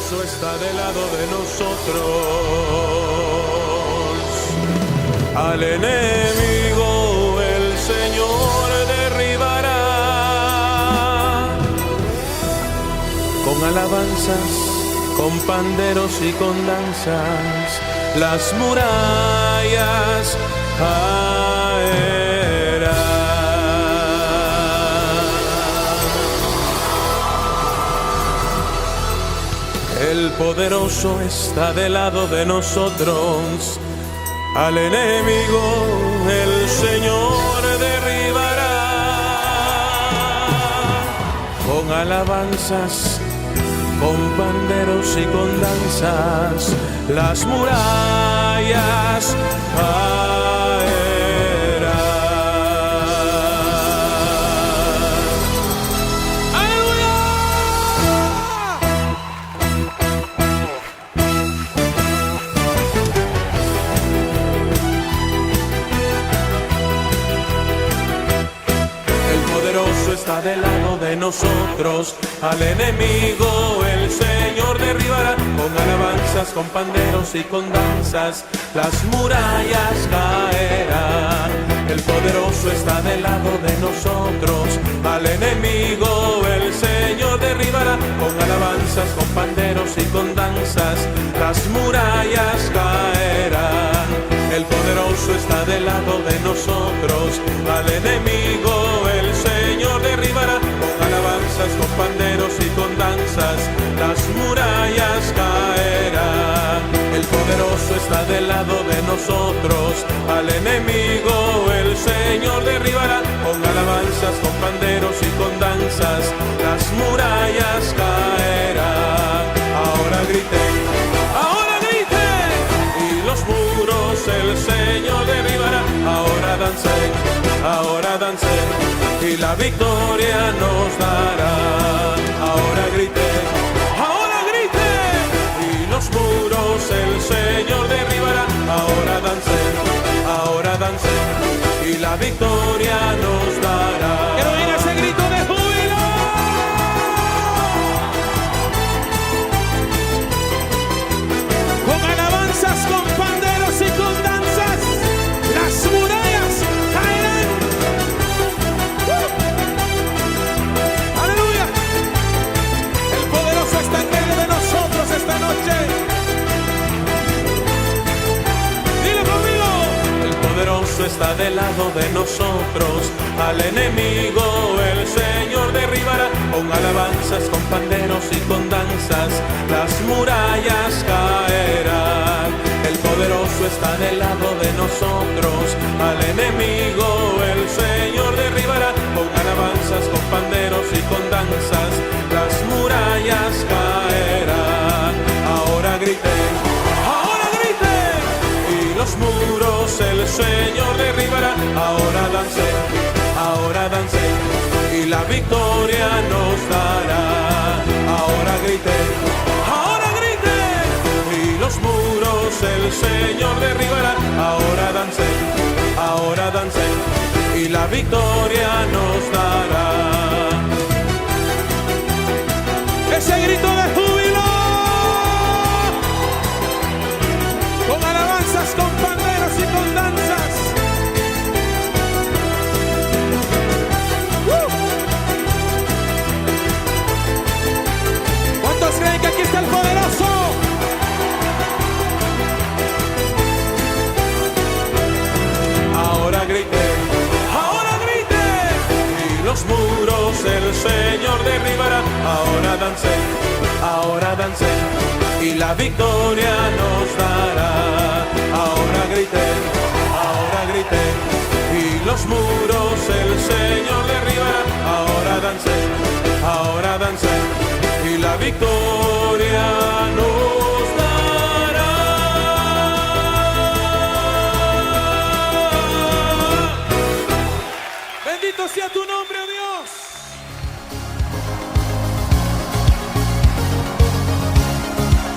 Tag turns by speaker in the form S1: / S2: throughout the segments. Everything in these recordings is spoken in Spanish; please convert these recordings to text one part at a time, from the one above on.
S1: poderoso está del lado de nosotros. Al enemigo el Señor derribará. Con alabanzas, con panderos y con danzas, las murallas caerán. El poderoso está del lado de nosotros. Al enemigo el Señor derribará. Con alabanzas, con panderos y con danzas, las murallas caerán. ¡Aleluya! El poderoso está del lado de nosotros. Al enemigo el Señor derribará. Con alabanzas, con panderos y con danzas, las murallas caerán. El poderoso está del lado de nosotros. Al enemigo el Señor derribará. Con alabanzas, con panderos y con danzas, las murallas caerán. El poderoso está del lado de nosotros. Al enemigo el Señor derribará. Con alabanzas, con panderos y con danzas, las murallas caerán. El poderoso está del lado de nosotros. Al enemigo el Señor derribará. Con alabanzas, con panderos y con danzas, las murallas caerán. Ahora griten, ahora griten, y los muros el Señor derribará. Ahora dancen, y la victoria nos dará. Ahora griten, y los muros el Señor derribará. Ahora dancen, y la victoria nos dará.
S2: Quiero oír ese grito de júbilo. Con alabanzas, con panderos y con danzas, las murallas caerán. Aleluya. El poderoso está en medio de nosotros esta noche. Dile conmigo.
S1: El poderoso está del lado de nosotros. Al enemigo el Señor derribará. Con alabanzas, con panderos y con danzas, las murallas caerán. El poderoso está del lado de nosotros. Al enemigo el Señor derribará. Con alabanzas, con panderos y con danzas, las murallas caerán. Ahora griten, y los muros el Señor derribará. Ahora dancen, y la victoria nos dará. Ahora griten, y los muros el Señor derribará. Ahora dancen, y la victoria nos dará.
S2: Ese grito de júbilo. Con alabanzas, con panderos y con danzas. ¿Cuántos creen que aquí está el poderoso?
S1: Ahora griten, y los muros el Señor derribará. Ahora dancen, y la victoria nos dará. Ahora griten, y los muros el Señor derribará. Ahora dancen, y la victoria nos dará.
S2: Bendito sea tu nombre, oh Dios.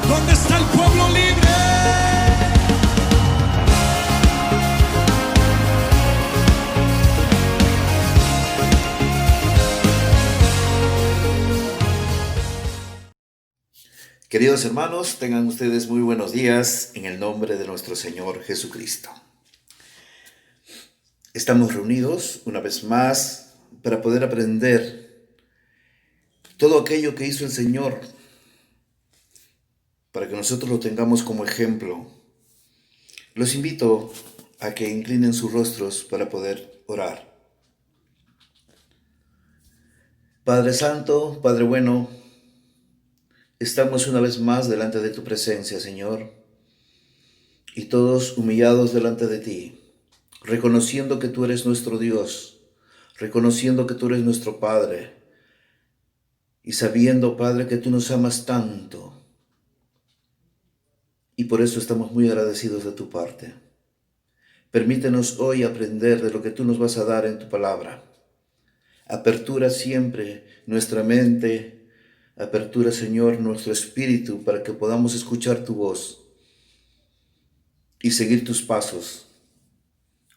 S2: ¿Dónde está el pueblo libre?
S3: Queridos hermanos, tengan ustedes muy buenos días en el nombre de nuestro Señor Jesucristo. Estamos reunidos una vez más para poder aprender todo aquello que hizo el Señor, para que nosotros lo tengamos como ejemplo. Los invito a que inclinen sus rostros para poder orar. Padre Santo, Padre bueno, estamos una vez más delante de tu presencia, Señor, y todos humillados delante de ti, reconociendo que tú eres nuestro Dios, reconociendo que tú eres nuestro Padre, y sabiendo, Padre, que tú nos amas tanto, y por eso estamos muy agradecidos de tu parte. Permítenos hoy aprender de lo que tú nos vas a dar en tu palabra. Apertura siempre nuestra mente, apertura, Señor, nuestro espíritu para que podamos escuchar tu voz y seguir tus pasos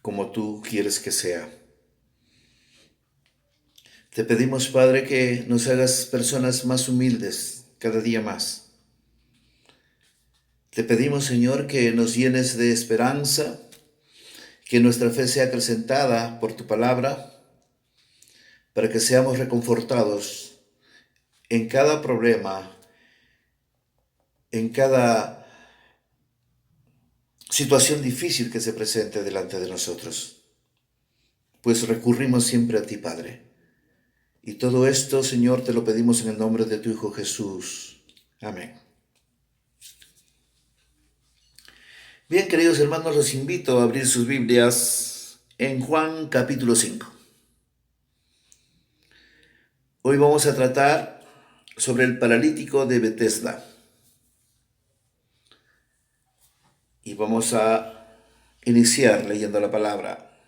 S3: como tú quieres que sea. Te pedimos, Padre, que nos hagas personas más humildes cada día más. Te pedimos, Señor, que nos llenes de esperanza, que nuestra fe sea acrecentada por tu palabra, para que seamos reconfortados en cada problema, en cada situación difícil que se presente delante de nosotros. Pues recurrimos siempre a ti, Padre. Y todo esto, Señor, te lo pedimos en el nombre de tu Hijo Jesús. Amén. Bien, queridos hermanos, los invito a abrir sus Biblias en Juan capítulo 5. Hoy vamos a tratar sobre el paralítico de Betesda. Y vamos a iniciar leyendo la palabra.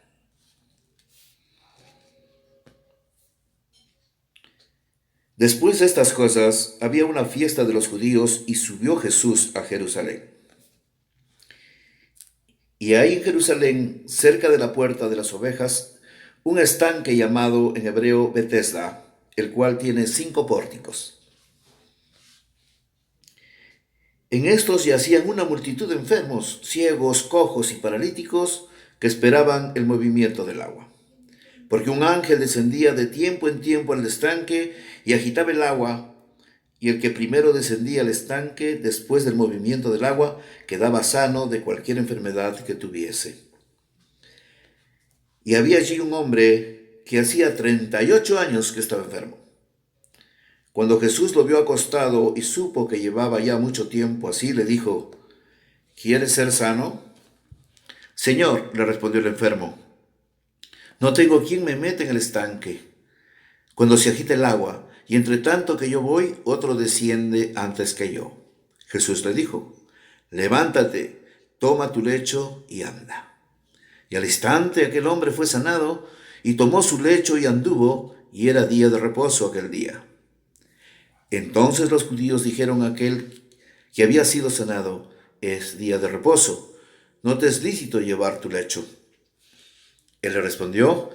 S3: Después de estas cosas, había una fiesta de los judíos y subió Jesús a Jerusalén. Y hay en Jerusalén, cerca de la puerta de las ovejas, un estanque llamado en hebreo Betesda, el cual tiene 5 pórticos. En estos yacían una multitud de enfermos, ciegos, cojos y paralíticos que esperaban el movimiento del agua. Porque un ángel descendía de tiempo en tiempo al estanque y agitaba el agua, y el que primero descendía al estanque después del movimiento del agua quedaba sano de cualquier enfermedad que tuviese. Y había allí un hombre que hacía 38 años que estaba enfermo. Cuando Jesús lo vio acostado y supo que llevaba ya mucho tiempo así, le dijo: ¿Quieres ser sano? Señor, le respondió el enfermo, no tengo quien me meta en el estanque cuando se agita el agua, y entre tanto que yo voy, otro desciende antes que yo. Jesús le dijo: levántate, toma tu lecho y anda. Y al instante aquel hombre fue sanado, y tomó su lecho y anduvo, y era día de reposo aquel día. Entonces los judíos dijeron a aquel que había sido sanado: es día de reposo, no te es lícito llevar tu lecho. Él le respondió: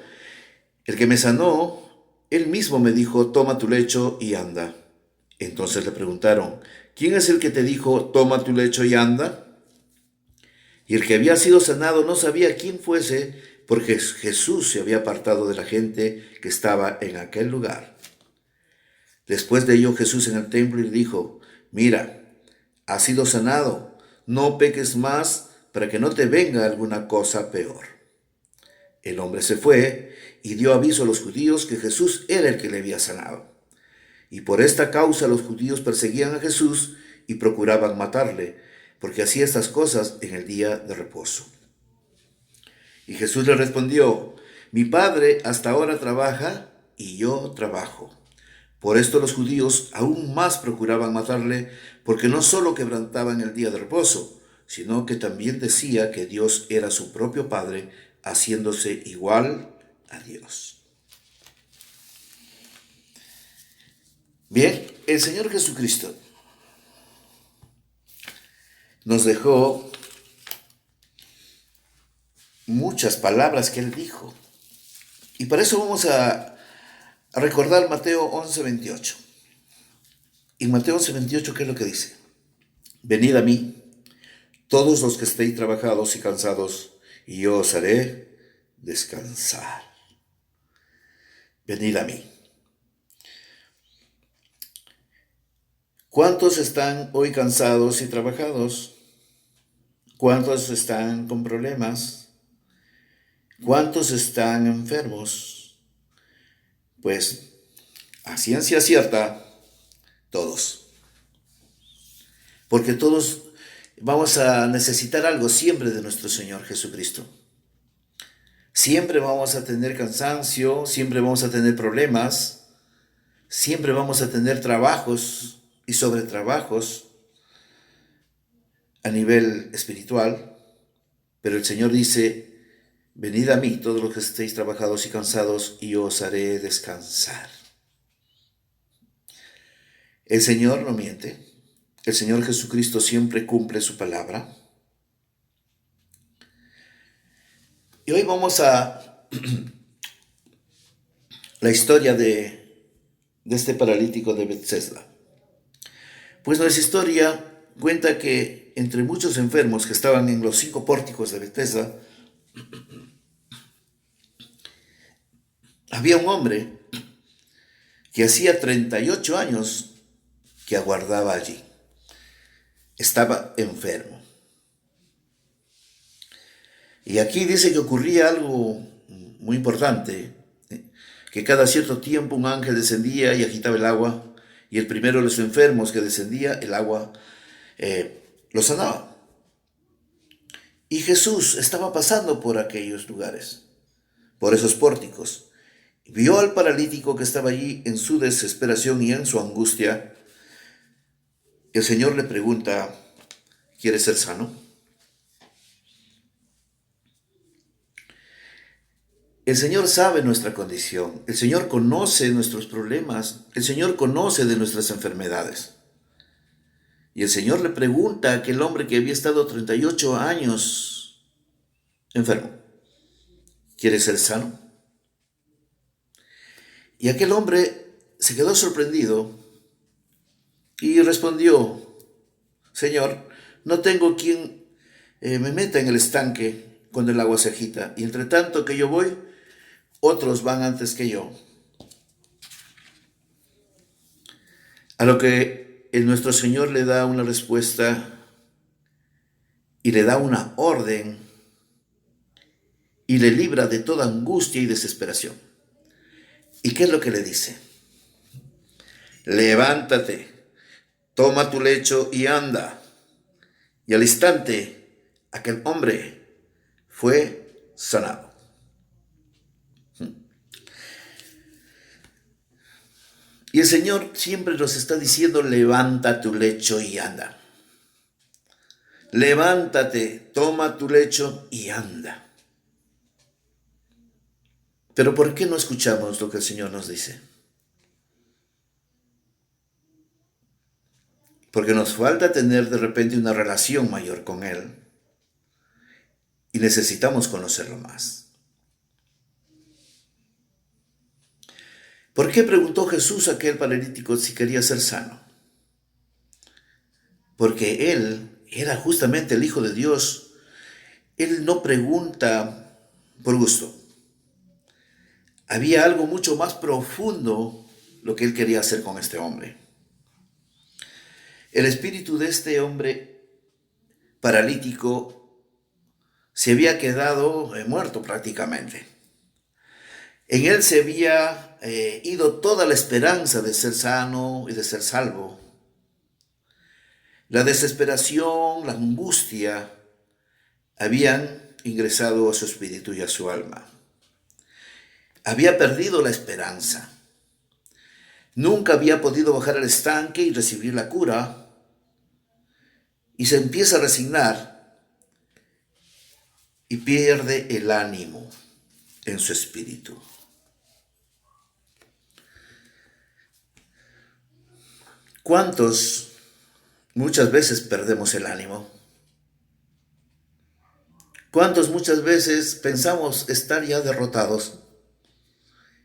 S3: el que me sanó, él mismo me dijo: toma tu lecho y anda. Entonces le preguntaron: ¿quién es el que te dijo: toma tu lecho y anda? Y el que había sido sanado no sabía quién fuese, porque Jesús se había apartado de la gente que estaba en aquel lugar. Después de ello, Jesús en el templo le dijo: mira, has sido sanado, no peques más para que no te venga alguna cosa peor. El hombre se fue y dio aviso a los judíos que Jesús era el que le había sanado. Y por esta causa los judíos perseguían a Jesús y procuraban matarle, porque hacía estas cosas en el día de reposo. Y Jesús le respondió: mi Padre hasta ahora trabaja y yo trabajo. Por esto los judíos aún más procuraban matarle, porque no solo quebrantaban el día de reposo, sino que también decía que Dios era su propio Padre, haciéndose igual a Dios. Bien, el Señor Jesucristo nos dejó muchas palabras que Él dijo. Y para eso vamos a recordar Mateo 11:28. Y Mateo 11:28, ¿qué es lo que dice? venid a mí, todos los que estéis trabajados y cansados, y yo os haré descansar. Venid a mí. ¿Cuántos están hoy cansados y trabajados? ¿Cuántos están con problemas? ¿Cuántos están enfermos? Pues, a ciencia cierta, todos. Porque todos vamos a necesitar algo siempre de nuestro Señor Jesucristo. Siempre vamos a tener cansancio, siempre vamos a tener problemas, siempre vamos a tener trabajos y sobretrabajos a nivel espiritual. Pero el Señor dice, venid a mí, todos los que estéis trabajados y cansados, y yo os haré descansar. El Señor no miente. El Señor Jesucristo siempre cumple su palabra. Y hoy vamos a la historia de este paralítico de Bethesda. Pues nuestra historia cuenta que entre muchos enfermos que estaban en los 5 pórticos de Bethesda, había un hombre que hacía 38 años que aguardaba allí. Estaba enfermo. Y aquí dice que ocurría algo muy importante, que cada cierto tiempo un ángel descendía y agitaba el agua, y el primero de los enfermos que descendía, el agua lo sanaba. Y Jesús estaba pasando por aquellos lugares, por esos pórticos. Vio al paralítico que estaba allí en su desesperación y en su angustia. El Señor le pregunta, ¿quieres ser sano? El Señor sabe nuestra condición, el Señor conoce nuestros problemas, el Señor conoce de nuestras enfermedades. Y el Señor le pregunta a aquel hombre que había estado 38 años enfermo, ¿quieres ser sano? Y aquel hombre se quedó sorprendido y respondió, Señor, no tengo quien me meta en el estanque cuando el agua se agita, y entre tanto que yo voy, otros van antes que yo. A lo que nuestro Señor le da una respuesta y le da una orden y le libra de toda angustia y desesperación. ¿Y qué es lo que le dice? Levántate, toma tu lecho y anda. Y al instante aquel hombre fue sanado. Y el Señor siempre nos está diciendo, levanta tu lecho y anda. Levántate, toma tu lecho y anda. Pero ¿por qué no escuchamos lo que el Señor nos dice? Porque nos falta tener de repente una relación mayor con Él. Y necesitamos conocerlo más. ¿Por qué preguntó Jesús a aquel paralítico si quería ser sano? Porque Él era justamente el Hijo de Dios. Él no pregunta por gusto. Había algo mucho más profundo lo que Él quería hacer con este hombre. El espíritu de este hombre paralítico se había quedado muerto prácticamente. En él se había ido toda la esperanza de ser sano y de ser salvo. La desesperación, la angustia habían ingresado a su espíritu y a su alma. Había perdido la esperanza. Nunca había podido bajar al estanque y recibir la cura. Y se empieza a resignar y pierde el ánimo en su espíritu. ¿Cuántos muchas veces perdemos el ánimo? ¿Cuántos muchas veces pensamos estar ya derrotados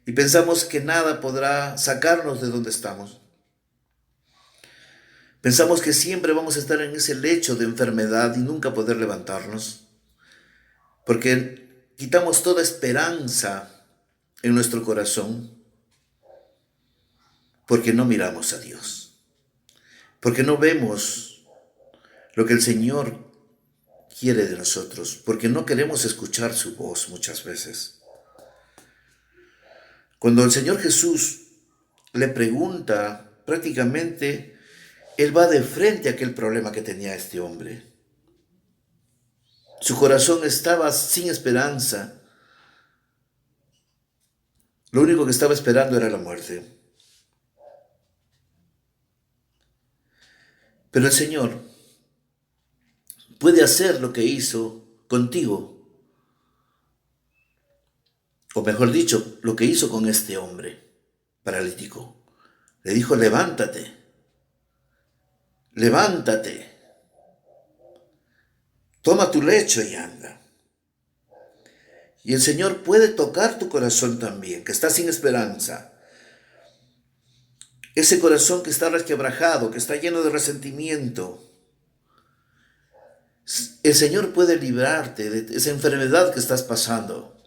S3: y pensamos que nada podrá sacarnos de donde estamos? Pensamos que siempre vamos a estar en ese lecho de enfermedad y nunca poder levantarnos, porque quitamos toda esperanza en nuestro corazón, porque no miramos a Dios, porque no vemos lo que el Señor quiere de nosotros, porque no queremos escuchar su voz muchas veces. Cuando el Señor Jesús le pregunta, prácticamente Él va de frente a aquel problema que tenía este hombre. Su corazón estaba sin esperanza. Lo único que estaba esperando era la muerte. Pero el Señor puede hacer lo que hizo contigo, o mejor dicho, lo que hizo con este hombre paralítico. Le dijo, levántate, levántate, toma tu lecho y anda. Y el Señor puede tocar tu corazón también, que está sin esperanza. Ese corazón que está resquebrajado, que está lleno de resentimiento. El Señor puede librarte de esa enfermedad que estás pasando.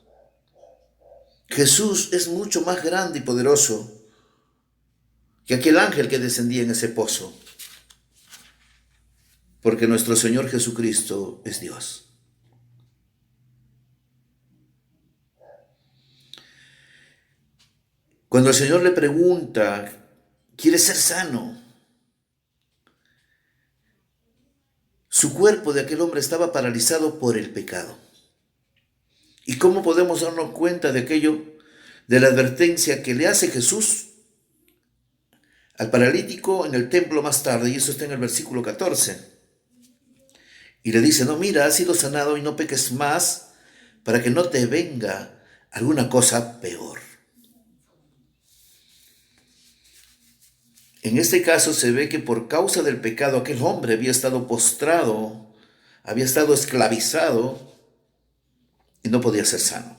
S3: Jesús es mucho más grande y poderoso que aquel ángel que descendía en ese pozo. Porque nuestro Señor Jesucristo es Dios. Cuando el Señor le pregunta, ¿quieres ser sano? Su cuerpo de aquel hombre estaba paralizado por el pecado. ¿Y cómo podemos darnos cuenta de aquello, de la advertencia que le hace Jesús al paralítico en el templo más tarde? Y eso está en el versículo 14. Y le dice, no, mira, has sido sanado y no peques más para que no te venga alguna cosa peor. En este caso se ve que por causa del pecado aquel hombre había estado postrado, había estado esclavizado y no podía ser sano.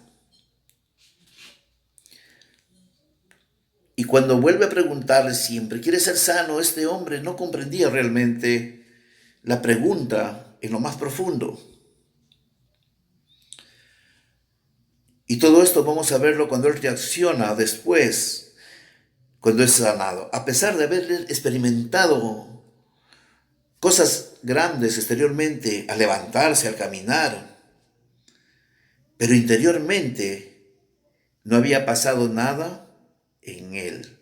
S3: Y cuando vuelve a preguntarle siempre, ¿quieres ser sano? Este hombre no comprendía realmente la pregunta en lo más profundo. Y todo esto vamos a verlo cuando él reacciona después, cuando es sanado. A pesar de haber experimentado cosas grandes exteriormente, al levantarse, al caminar, pero interiormente no había pasado nada en él.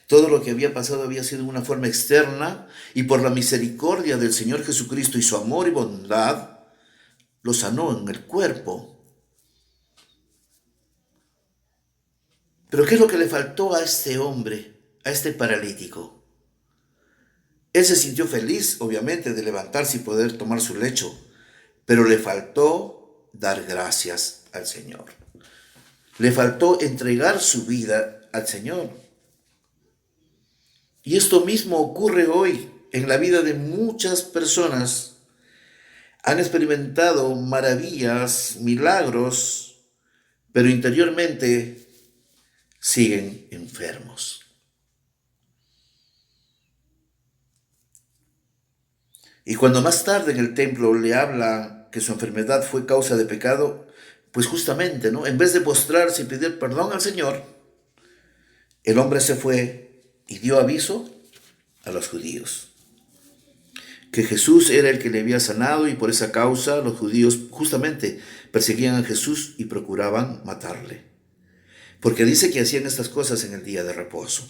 S3: Todo lo que había pasado había sido de una forma externa, y por la misericordia del Señor Jesucristo y su amor y bondad, lo sanó en el cuerpo. Pero ¿qué es lo que le faltó a este hombre, a este paralítico? Él se sintió feliz, obviamente, de levantarse y poder tomar su lecho, pero le faltó dar gracias al Señor. Le faltó entregar su vida al Señor. Y esto mismo ocurre hoy en la vida de muchas personas. Han experimentado maravillas, milagros, pero interiormente siguen enfermos. Y cuando más tarde en el templo le habla que su enfermedad fue causa de pecado, pues justamente, ¿no? En vez de postrarse y pedir perdón al Señor, el hombre se fue y dio aviso a los judíos que Jesús era el que le había sanado, y por esa causa los judíos justamente perseguían a Jesús y procuraban matarle, porque dice que hacían estas cosas en el día de reposo.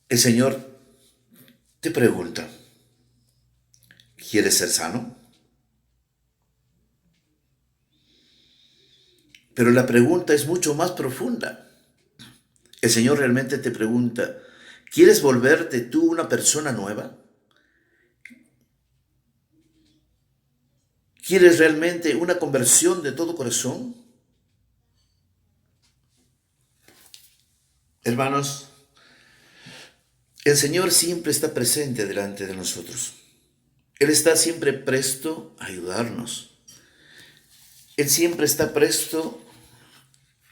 S3: El Señor te pregunta, ¿quieres ser sano? Pero la pregunta es mucho más profunda. El Señor realmente te pregunta, ¿quieres volverte tú una persona nueva? ¿Quieres realmente una conversión de todo corazón? Hermanos, el Señor siempre está presente delante de nosotros. Él está siempre presto a ayudarnos. Él siempre está presto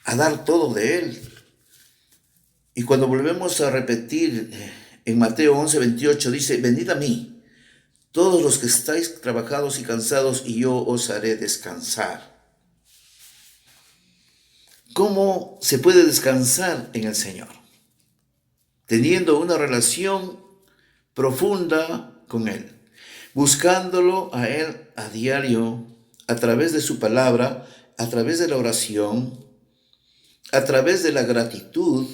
S3: a dar todo de Él. Y cuando volvemos a repetir en Mateo 11:28 dice, venid a mí, todos los que estáis trabajados y cansados, y yo os haré descansar. ¿Cómo se puede descansar en el Señor? Teniendo una relación profunda con Él, buscándolo a Él a diario, a través de su palabra, a través de la oración, a través de la gratitud,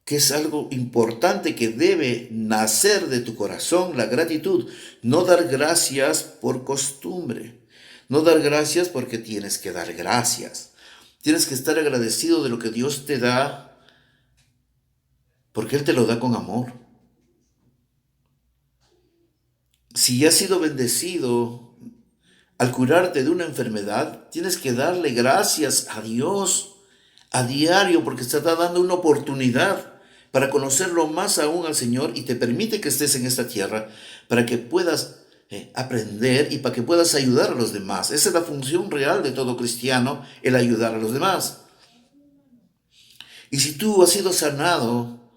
S3: que es algo importante que debe nacer de tu corazón, la gratitud. No dar gracias por costumbre, no dar gracias porque tienes que dar gracias. Tienes que estar agradecido de lo que Dios te da, porque Él te lo da con amor. Si has sido bendecido al curarte de una enfermedad, tienes que darle gracias a Dios a diario, porque te está dando una oportunidad para conocerlo más aún al Señor y te permite que estés en esta tierra para que puedas aprender y para que puedas ayudar a los demás. Esa es la función real de todo cristiano, el ayudar a los demás. Y si tú has sido sanado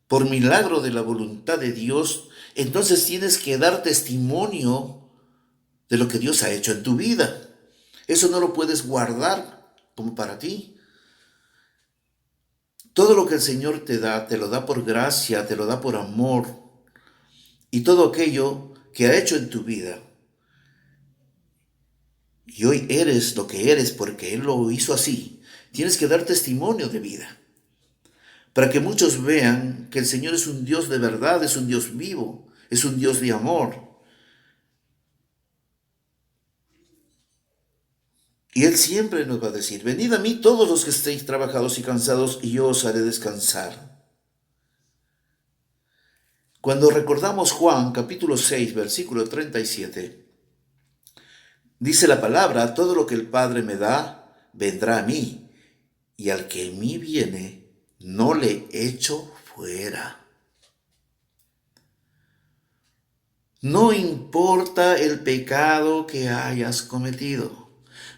S3: por milagro de la voluntad de Dios, entonces tienes que dar testimonio de lo que Dios ha hecho en tu vida. Eso no lo puedes guardar como para ti. Todo lo que el Señor te lo da por gracia, te lo da por amor. Y todo aquello que ha hecho en tu vida. Y hoy eres lo que eres porque Él lo hizo así. Tienes que dar testimonio de vida. Para que muchos vean que el Señor es un Dios de verdad, es un Dios vivo, es un Dios de amor. Y Él siempre nos va a decir, venid a mí todos los que estéis trabajados y cansados, y yo os haré descansar. Cuando recordamos Juan capítulo 6, versículo 37, dice la palabra, todo lo que el Padre me da, vendrá a mí, y al que en mí viene, no le echo fuera. No importa el pecado que hayas cometido.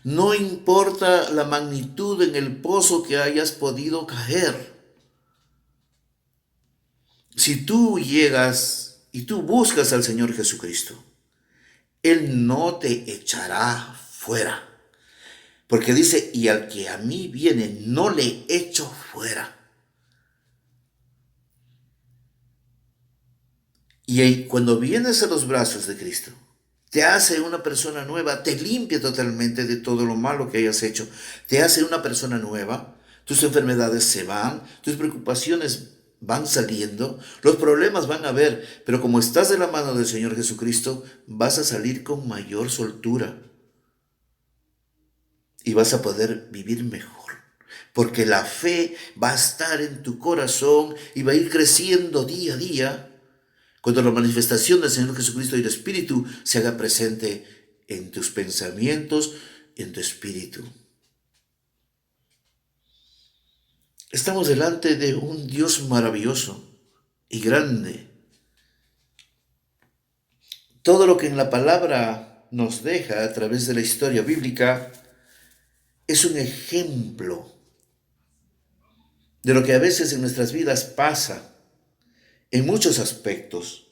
S3: No importa la magnitud en el pozo que hayas podido caer. Si tú llegas y tú buscas al Señor Jesucristo, Él no te echará fuera. Porque dice, y al que a mí viene, no le echo fuera. Y cuando vienes a los brazos de Cristo, te hace una persona nueva, te limpia totalmente de todo lo malo que hayas hecho, te hace una persona nueva, tus enfermedades se van, tus preocupaciones van saliendo, los problemas van a haber, pero como estás de la mano del Señor Jesucristo, vas a salir con mayor soltura y vas a poder vivir mejor, porque la fe va a estar en tu corazón y va a ir creciendo día a día, cuando la manifestación del Señor Jesucristo y el Espíritu se haga presente en tus pensamientos, en tu espíritu. Estamos delante de un Dios maravilloso y grande. Todo lo que en la palabra nos deja a través de la historia bíblica es un ejemplo de lo que a veces en nuestras vidas pasa en muchos aspectos.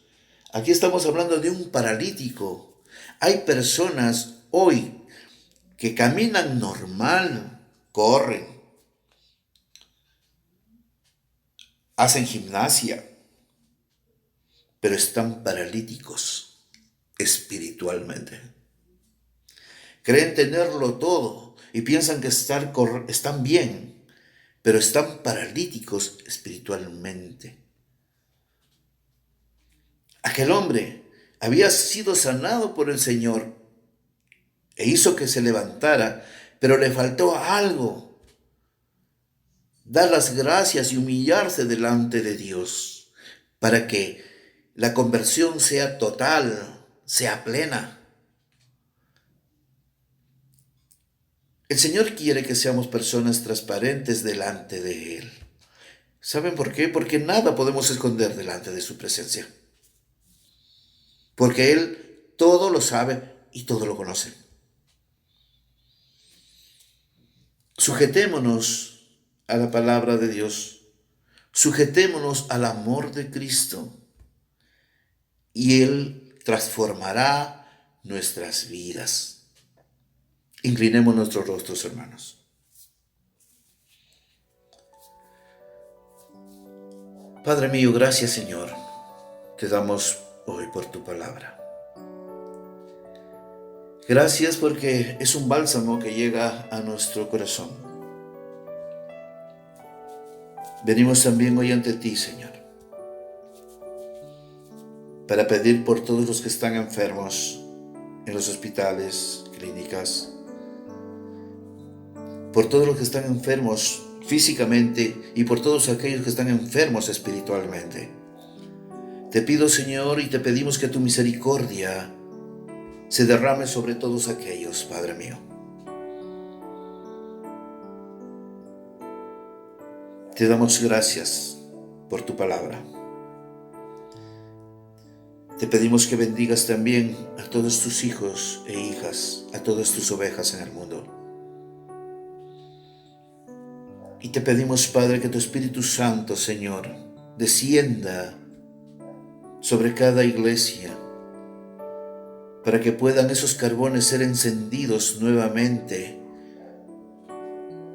S3: Aquí estamos hablando de un paralítico. Hay personas hoy que caminan normal, corren, hacen gimnasia, pero están paralíticos espiritualmente. Creen tenerlo todo y piensan que están bien, pero están paralíticos espiritualmente. Aquel hombre había sido sanado por el Señor e hizo que se levantara, pero le faltó algo: dar las gracias y humillarse delante de Dios para que la conversión sea total, sea plena. El Señor quiere que seamos personas transparentes delante de Él. ¿Saben por qué? Porque nada podemos esconder delante de su presencia. Porque Él todo lo sabe y todo lo conoce. Sujetémonos a la palabra de Dios, sujetémonos al amor de Cristo y Él transformará nuestras vidas. Inclinemos nuestros rostros, hermanos. Padre mío, gracias, Señor, te damos hoy por tu palabra. Gracias porque es un bálsamo que llega a nuestro corazón. Venimos también hoy ante ti, Señor, para pedir por todos los que están enfermos en los hospitales, clínicas, por todos los que están enfermos físicamente y por todos aquellos que están enfermos espiritualmente. Te pido, Señor, y te pedimos que tu misericordia se derrame sobre todos aquellos, Padre mío. Te damos gracias por tu palabra. Te pedimos que bendigas también a todos tus hijos e hijas, a todas tus ovejas en el mundo. Y te pedimos, Padre, que tu Espíritu Santo, Señor, descienda sobre cada iglesia, para que puedan esos carbones ser encendidos nuevamente,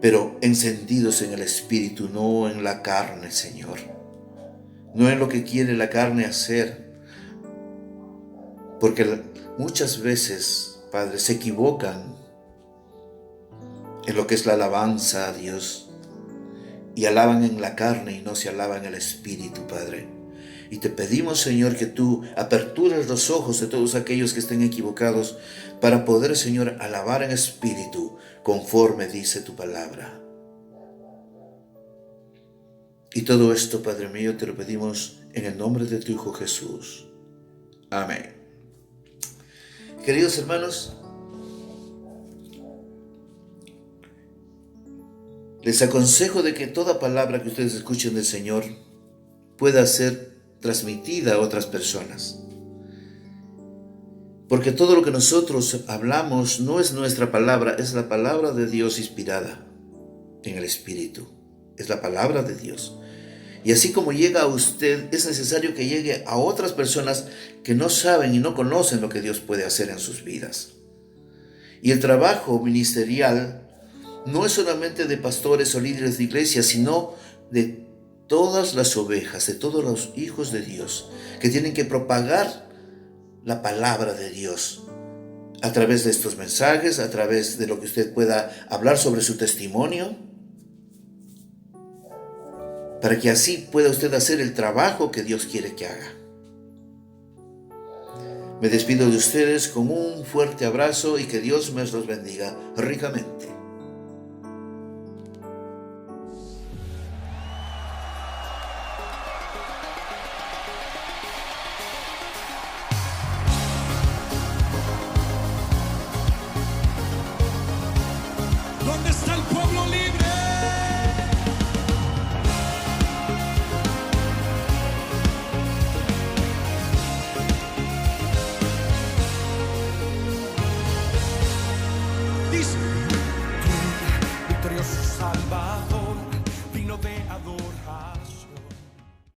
S3: pero encendidos en el Espíritu, no en la carne, Señor, no en lo que quiere la carne hacer, porque muchas veces, Padre, se equivocan en lo que es la alabanza a Dios, y alaban en la carne y no se alaban en el Espíritu, Padre. Y te pedimos, Señor, que tú apertures los ojos de todos aquellos que estén equivocados para poder, Señor, alabar en espíritu conforme dice tu palabra. Y todo esto, Padre mío, te lo pedimos en el nombre de tu Hijo Jesús. Amén. Queridos hermanos, les aconsejo de que toda palabra que ustedes escuchen del Señor pueda ser transmitida a otras personas. Porque todo lo que nosotros hablamos no es nuestra palabra, es la palabra de Dios inspirada en el Espíritu. Es la palabra de Dios. Y así como llega a usted, es necesario que llegue a otras personas que no saben y no conocen lo que Dios puede hacer en sus vidas. Y el trabajo ministerial no es solamente de pastores o líderes de iglesia, sino de todas las ovejas, de todos los hijos de Dios, que tienen que propagar la palabra de Dios a través de estos mensajes, a través de lo que usted pueda hablar sobre su testimonio, para que así pueda usted hacer el trabajo que Dios quiere que haga. Me despido de ustedes con un fuerte abrazo y que Dios me los bendiga ricamente.
S2: ¿Dónde está el pueblo libre?